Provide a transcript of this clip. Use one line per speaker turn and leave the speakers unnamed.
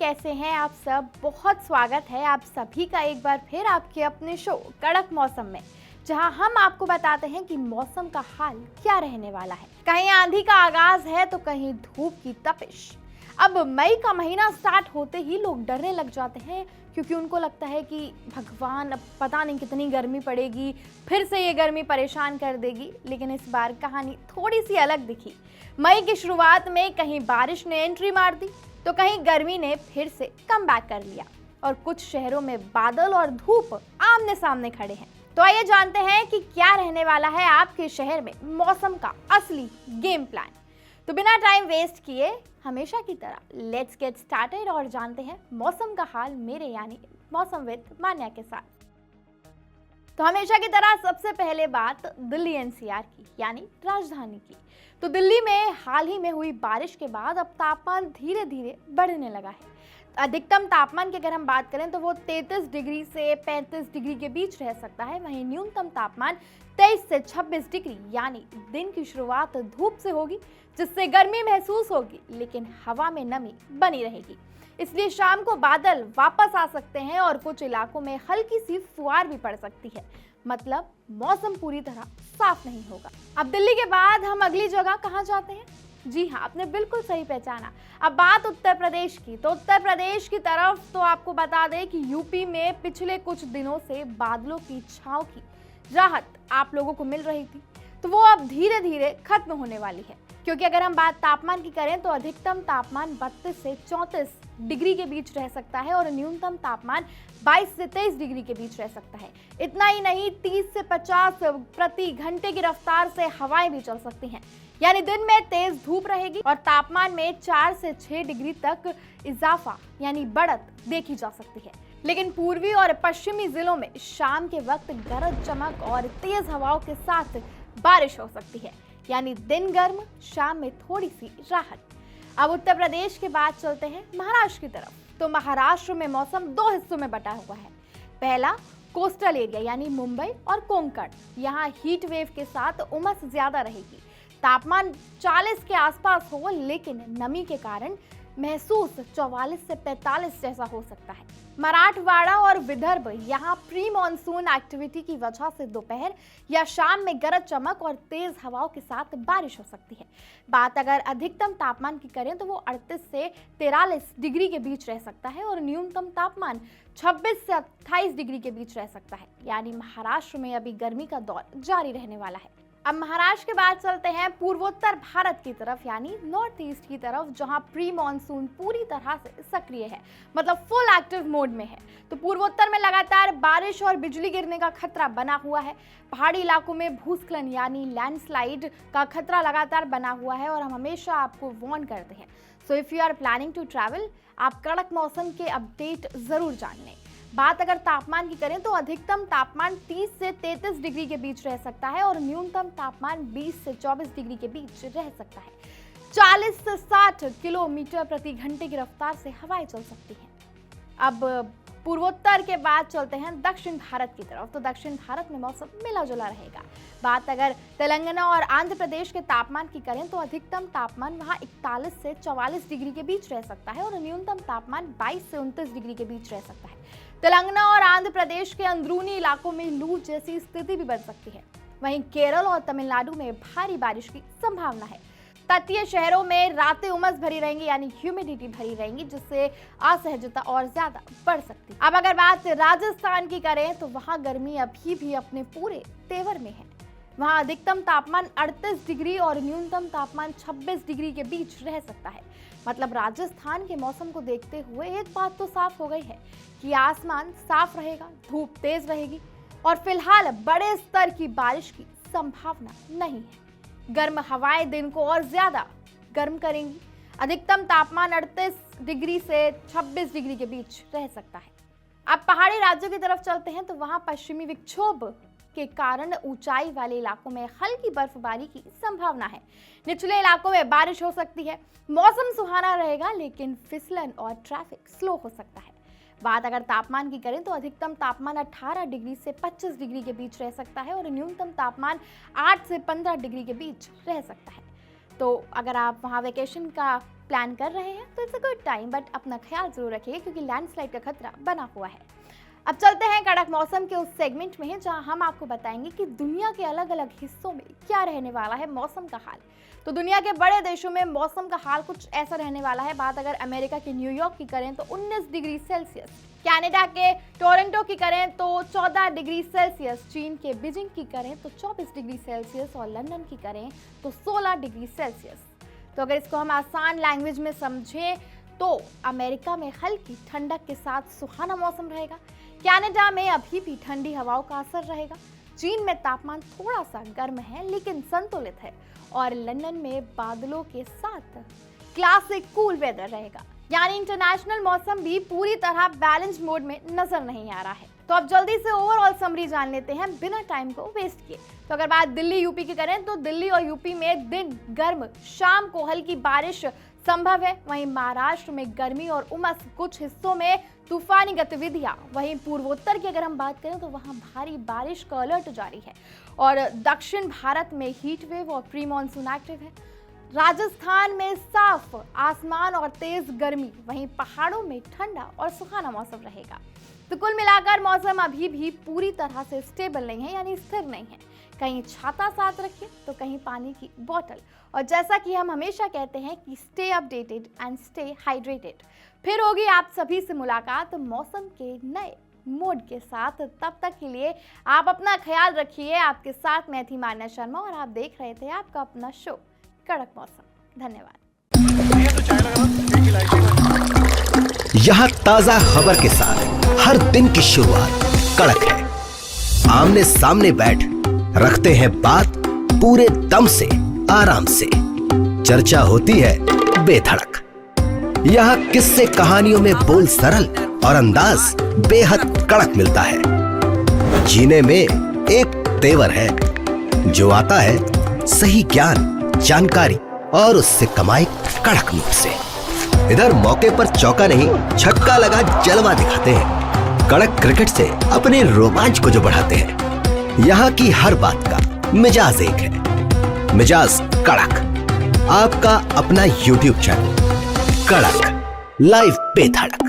कैसे हैं आप सब। बहुत स्वागत है आप सभी का एक बार फिर आपके अपने शो कड़क मौसम में, जहां हम आपको बताते हैं कि मौसम का हाल क्या रहने वाला है। कहीं आंधी का आगाज है तो कहीं धूप की तपिश। अब मई का महीना स्टार्ट होते ही लोग डरने लग जाते हैं, क्योंकि उनको लगता है कि भगवान अब पता नहीं कितनी गर्मी पड़ेगी, फिर से ये गर्मी परेशान कर देगी। लेकिन इस बार कहानी थोड़ी सी अलग दिखी। मई की शुरुआत में कहीं बारिश ने एंट्री मार दी तो कहीं गर्मी ने फिर से कम बैक कर लिया और कुछ शहरों में बादल और धूप आमने सामने खड़े हैं। तो आइए जानते हैं कि क्या रहने वाला है आपके शहर में मौसम का असली गेम प्लान। तो बिना टाइम वेस्ट किए हमेशा की तरह लेट्स गेट स्टार्टेड और जानते हैं मौसम का हाल मेरे यानी मौसम विद मान्या के साथ। तो हमेशा की तरह सबसे पहले बात दिल्ली एनसीआर की यानी राजधानी की। तो दिल्ली में हाल ही में हुई बारिश के बाद अब तापमान धीरे धीरे बढ़ने लगा है। अधिकतम तापमान की अगर हम बात करें तो वो 33 डिग्री से 35 डिग्री के बीच रह सकता है। वहीं न्यूनतम तापमान 23 से 26 डिग्री यानी दिन की शुरुआत धूप से होगी, जिससे गर्मी महसूस होगी लेकिन हवा में नमी बनी रहेगी। इसलिए शाम को बादल वापस आ सकते हैं और कुछ इलाकों में हल्की सी फुहार भी पड़ सकती है। मतलब मौसम पूरी तरह साफ नहीं होगा। अब दिल्ली के बाद हम अगली जगह कहां जाते हैं? जी हाँ, आपने बिल्कुल सही पहचाना। अब बात उत्तर प्रदेश की। तो उत्तर प्रदेश की तरफ तो आपको बता दें कि यूपी में पिछले कुछ दिनों से बादलों की छांव की राहत आप लोगों को मिल रही थी, तो वो अब धीरे धीरे खत्म होने वाली है। क्योंकि अगर हम बात तापमान की करें तो अधिकतम तापमान 32 से 34 डिग्री के बीच रह सकता है और न्यूनतम तापमान 22 से 23 डिग्री के बीच रह सकता है। इतना ही नहीं, 30 से 50 प्रति घंटे की रफ्तार से हवाएं भी चल सकती हैं। यानी दिन में तेज धूप रहेगी और तापमान में 4 से 6 डिग्री तक इजाफा यानी बढ़त देखी जा सकती है। लेकिन पूर्वी और पश्चिमी जिलों में शाम के वक्त गरज चमक और तेज हवाओं के साथ बारिश हो सकती है। यानी दिन गर्म, शाम में थोड़ी सी राहत। अब उत्तर प्रदेश के बाद चलते हैं महाराष्ट्र की तरफ। तो महाराष्ट्र में मौसम दो हिस्सों में बटा हुआ है। पहला कोस्टल एरिया यानी मुंबई और कोंकण। यहाँ हीट वेव के साथ उमस ज्यादा रहेगी। तापमान 40 के आसपास हो, लेकिन नमी के कारण महसूस 44 से 45 जैसा हो सकता है। मराठवाड़ा और विदर्भ, यहाँ प्री मॉनसून एक्टिविटी की वजह से दोपहर या शाम में गरज चमक और तेज हवाओं के साथ बारिश हो सकती है। बात अगर अधिकतम तापमान की करें तो वो 38 से 43 डिग्री के बीच रह सकता है और न्यूनतम तापमान 26 से 28 डिग्री के बीच रह सकता है। यानी महाराष्ट्र में अभी गर्मी का दौर जारी रहने वाला है। अब महाराष्ट्र के बाद चलते हैं पूर्वोत्तर भारत की तरफ यानी नॉर्थ ईस्ट की तरफ, जहां प्री मॉनसून पूरी तरह से सक्रिय है, मतलब फुल एक्टिव मोड में है। तो पूर्वोत्तर में लगातार बारिश और बिजली गिरने का खतरा बना हुआ है। पहाड़ी इलाकों में भूस्खलन यानी लैंडस्लाइड का खतरा लगातार बना हुआ है और हम हमेशा आपको वार्न करते हैं। So if you are planning to travel, आप कड़क मौसम के अपडेट जरूर जान लें। बात अगर तापमान की करें तो अधिकतम तापमान 30 से 33 डिग्री के बीच रह सकता है और न्यूनतम तापमान 20 से 24 डिग्री के बीच रह सकता है। 40 से 60 किलोमीटर प्रति घंटे की रफ्तार से हवाएं चल सकती हैं। अब पूर्वोत्तर के बाद चलते हैं दक्षिण भारत की तरफ। तो दक्षिण भारत में मौसम मिला जुला रहेगा। बात अगर तेलंगाना और आंध्र प्रदेश के तापमान की करें तो अधिकतम तापमान वहां 41 से 44 डिग्री के बीच रह सकता है और न्यूनतम तापमान 22 से 29 डिग्री के बीच रह सकता है। तेलंगाना और आंध्र प्रदेश के अंदरूनी इलाकों में लू जैसी स्थिति भी बन सकती है। वहीं केरल और तमिलनाडु में भारी बारिश की संभावना है। तटीय शहरों में रातें उमस भरी रहेंगी यानी ह्यूमिडिटी भरी रहेंगी, जिससे असहजता और ज्यादा बढ़ सकती है। अब अगर बात राजस्थान की करें तो वहां गर्मी अभी भी अपने पूरे तेवर में है। वहां अधिकतम तापमान 38 डिग्री और न्यूनतम तापमान 26 डिग्री के बीच रह सकता है। मतलब राजस्थान के मौसम को देखते हुए एक बात तो साफ हो गई है कि आसमान साफ रहेगा, धूप तेज रहेगी और फिलहाल बड़े स्तर की बारिश की संभावना नहीं है। गर्म हवाएं दिन को और ज्यादा गर्म करेंगी। अधिकतम तापमान 38 डिग्री से 26 डिग्री के बीच रह सकता है। अब पहाड़ी राज्यों की तरफ चलते हैं तो वहां पश्चिमी विक्षोभ के कारण ऊंचाई वाले इलाकों में हल्की बर्फबारी की संभावना है। निचले इलाकों में बारिश हो सकती है। मौसम सुहाना रहेगा, लेकिन फिसलन और ट्रैफिक स्लो हो सकता है। बात अगर तापमान की करें तो अधिकतम तापमान 18 डिग्री से 25 डिग्री के बीच रह सकता है और न्यूनतम तापमान 8 से 15 डिग्री के बीच रह सकता है। तो अगर आप वहाँ वेकेशन का प्लान कर रहे हैं तो it's a good time, but अपना ख्याल जरूर रखिए क्योंकि लैंडस्लाइड का खतरा बना हुआ है। अब चलते हैं कड़क मौसम के उस सेगमेंट में जहां हम आपको बताएंगे कि दुनिया के अलग अलग हिस्सों में क्या रहने वाला है मौसम का हाल। तो दुनिया के बड़े देशों में मौसम का हाल कुछ ऐसा रहने वाला है। बात अगर अमेरिका के न्यूयॉर्क की करें तो 19 डिग्री सेल्सियस, कनाडा के टोरंटो की करें तो 14 डिग्री सेल्सियस, चीन के बीजिंग की करें तो 24 डिग्री सेल्सियस और लंदन की करें तो 16 डिग्री सेल्सियस। तो अगर इसको हम आसान लैंग्वेज में समझें तो अमेरिका में हल्की ठंडक के साथ सुहाना मौसम रहेगा, कनाडा में अभी भी ठंडी हवाओं का असर रहेगा, चीन में तापमान थोड़ा सा गर्म है लेकिन संतुलित है और लंदन में बादलों के साथ क्लासिक कूल वेदर रहेगा। यानी इंटरनेशनल मौसम भी पूरी तरह बैलेंस मोड में नजर नहीं आ रहा है। तो अब जल्दी से ओवरऑल समरी जान लेते हैं बिना टाइम को वेस्ट किए। तो अगर बात दिल्ली यूपी की करें तो दिल्ली और यूपी में दिन गर्म, शाम को हल्की बारिश संभव है। वहीं महाराष्ट्र में गर्मी और उमस, कुछ हिस्सों में तूफानी गतिविधियां। वहीं पूर्वोत्तर की अगर हम बात करें तो वहां भारी बारिश का अलर्ट जारी है और दक्षिण भारत में हीट वेव और प्री मॉनसून एक्टिव है। राजस्थान में साफ आसमान और तेज गर्मी, वहीं पहाड़ों में ठंडा और सुहाना मौसम रहेगा। तो कुल मिलाकर मौसम अभी भी पूरी तरह से स्टेबल नहीं है, यानी स्थिर नहीं है। कहीं छाता साथ रखिए तो कहीं पानी की बोतल। और जैसा कि हम हमेशा कहते हैं कि stay updated and stay hydrated. फिर होगी आप सभी से मुलाकात मौसम के नए मोड के साथ। तब तक के लिए आप अपना ख्याल रखिए। आपके साथ मैं थी मान्या शर्मा और आप देख रहे थे आपका अपना शो कड़क मौसम। धन्यवाद।
यहाँ ताजा खबर के साथ हर दिन की शुरुआत कड़क है। आमने सामने बैठ रखते हैं बात पूरे दम से, आराम से। चर्चा होती है बेधड़क। यहाँ किस्से कहानियों में बोल सरल और अंदाज बेहद कड़क मिलता है। जीने में एक तेवर है जो आता है सही ज्ञान, जानकारी और उससे कमाई कड़क नोट से। इधर मौके पर चौका नहीं, छक्का लगा जलवा दिखाते हैं। कड़क क्रिकेट से अपने रोमांच को जो बढ़ाते हैं। यहाँ की हर बात का मिजाज एक है, मिजाज कड़क। आपका अपना YouTube चैनल कड़क, लाइव बेधड़क।